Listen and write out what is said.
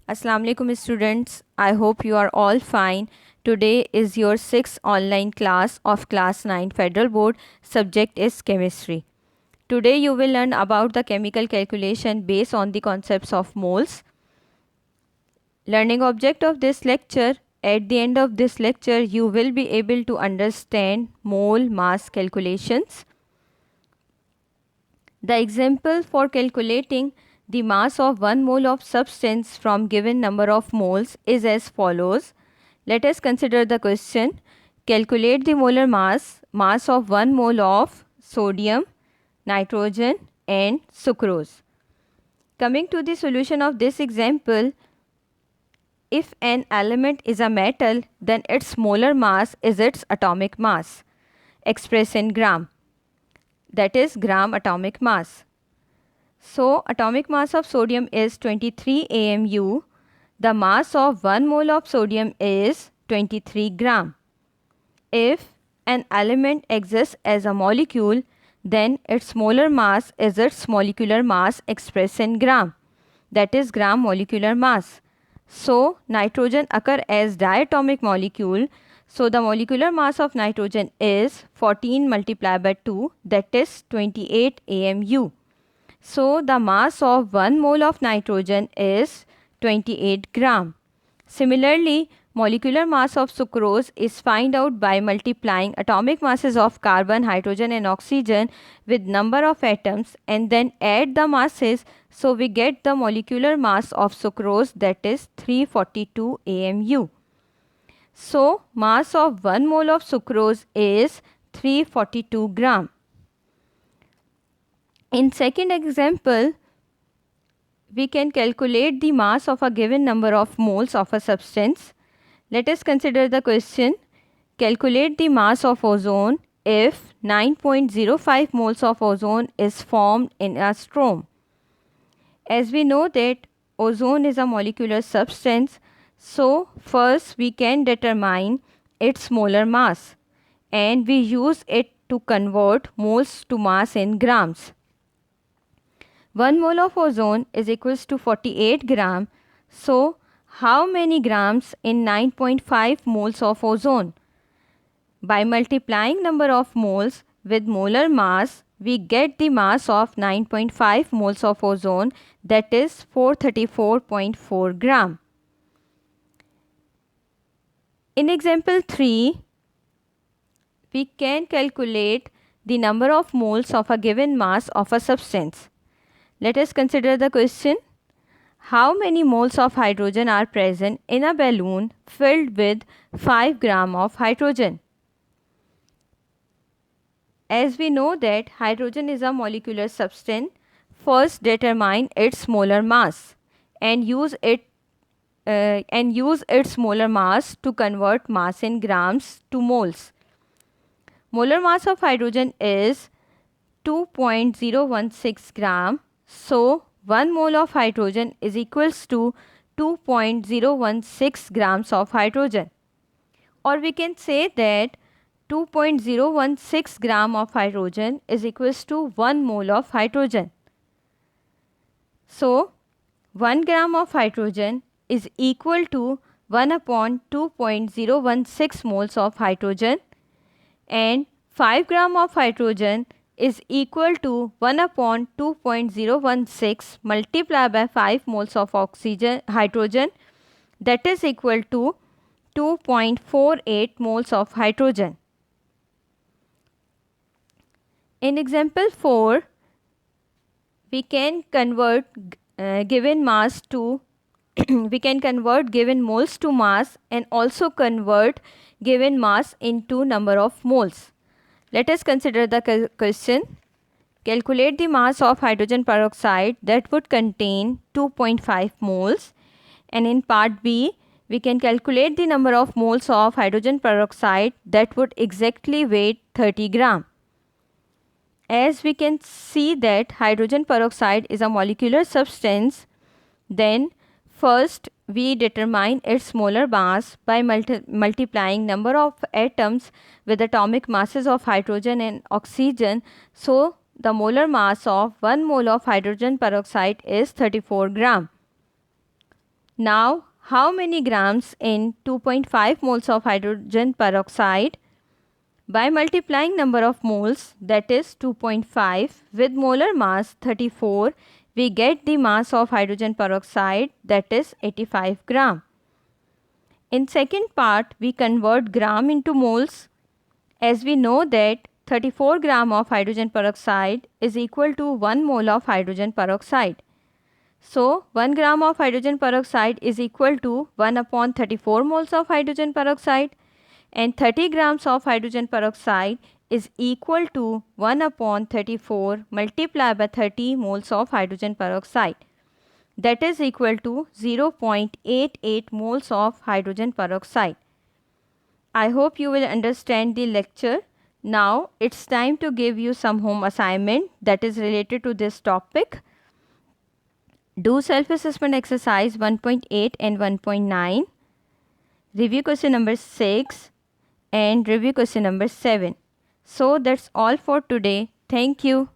Assalamu alaikum students. I hope you are all fine. Today is your 6th online class of class 9 Federal Board. Subject is chemistry. Today you will learn about the chemical calculation based on the concepts of moles. Learning object of this lecture. At the end of this lecture you will be able to understand mole mass calculations. The example for calculating the mass of 1 mole of substance from given number of moles is as follows. Let us consider the question. Calculate the molar mass of 1 mole of sodium, nitrogen and sucrose. Coming to the solution of this example, if an element is a metal, then its molar mass is its atomic mass, expressed in gram. That is gram atomic mass. So, atomic mass of sodium is 23 AMU. The mass of 1 mole of sodium is 23 gram. If an element exists as a molecule, then its molar mass is its molecular mass expressed in gram. That is gram molecular mass. So, nitrogen occur as diatomic molecule. So, the molecular mass of nitrogen is 14 multiplied by 2, that is 28 AMU. So, the mass of 1 mole of nitrogen is 28 gram. Similarly, molecular mass of sucrose is found out by multiplying atomic masses of carbon, hydrogen and oxygen with number of atoms and then add the masses. So, we get the molecular mass of sucrose, that is 342 AMU. So, mass of 1 mole of sucrose is 342 gram. In second example, we can calculate the mass of a given number of moles of a substance. Let us consider the question. Calculate the mass of ozone if 9.05 moles of ozone is formed in a storm. As we know that ozone is a molecular substance, so first we can determine its molar mass and we use it to convert moles to mass in grams. 1 mole of ozone is equals to 48 gram. So, how many grams in 9.5 moles of ozone? By multiplying number of moles with molar mass, we get the mass of 9.5 moles of ozone, that is 434.4 gram. In example 3, we can calculate the number of moles of a given mass of a substance. Let us consider the question. How many moles of hydrogen are present in a balloon filled with 5 gram of hydrogen? As we know that hydrogen is a molecular substance, first determine its molar mass and use its molar mass to convert mass in grams to moles. Molar mass of hydrogen is 2.016 gram. So, 1 mole of hydrogen is equals to 2.016 grams of hydrogen. Or we can say that 2.016 gram of hydrogen is equals to 1 mole of hydrogen. So, 1 gram of hydrogen is equal to 1 upon 2.016 moles of hydrogen and 5 gram of hydrogen is equal to 1 upon 2.016 multiplied by 5 moles of hydrogen, that is equal to 2.48 moles of hydrogen. In example 4, we can convert given mass to we can convert given moles to mass and also convert given mass into number of moles. Let us consider the question. Calculate the mass of hydrogen peroxide that would contain 2.5 moles. And in part B, we can calculate the number of moles of hydrogen peroxide that would exactly weigh 30 gram. As we can see that hydrogen peroxide is a molecular substance, then first we determine its molar mass by multiplying number of atoms with atomic masses of hydrogen and oxygen. So, the molar mass of 1 mole of hydrogen peroxide is 34 gram. Now, how many grams in 2.5 moles of hydrogen peroxide? By multiplying number of moles, that is 2.5, with molar mass 34, we get the mass of hydrogen peroxide, that is 85 gram. In second part, we convert gram into moles, as we know that 34 gram of hydrogen peroxide is equal to 1 mole of hydrogen peroxide. So, 1 gram of hydrogen peroxide is equal to 1 upon 34 moles of hydrogen peroxide, and 30 grams of hydrogen peroxide is equal to 1 upon 34 multiplied by 30 moles of hydrogen peroxide. That is equal to 0.88 moles of hydrogen peroxide. I hope you will understand the lecture. Now it's time to give you some home assignment that is related to this topic. Do self-assessment exercise 1.8 and 1.9. Review question number 6 and review question number 7. So that's all for today. Thank you.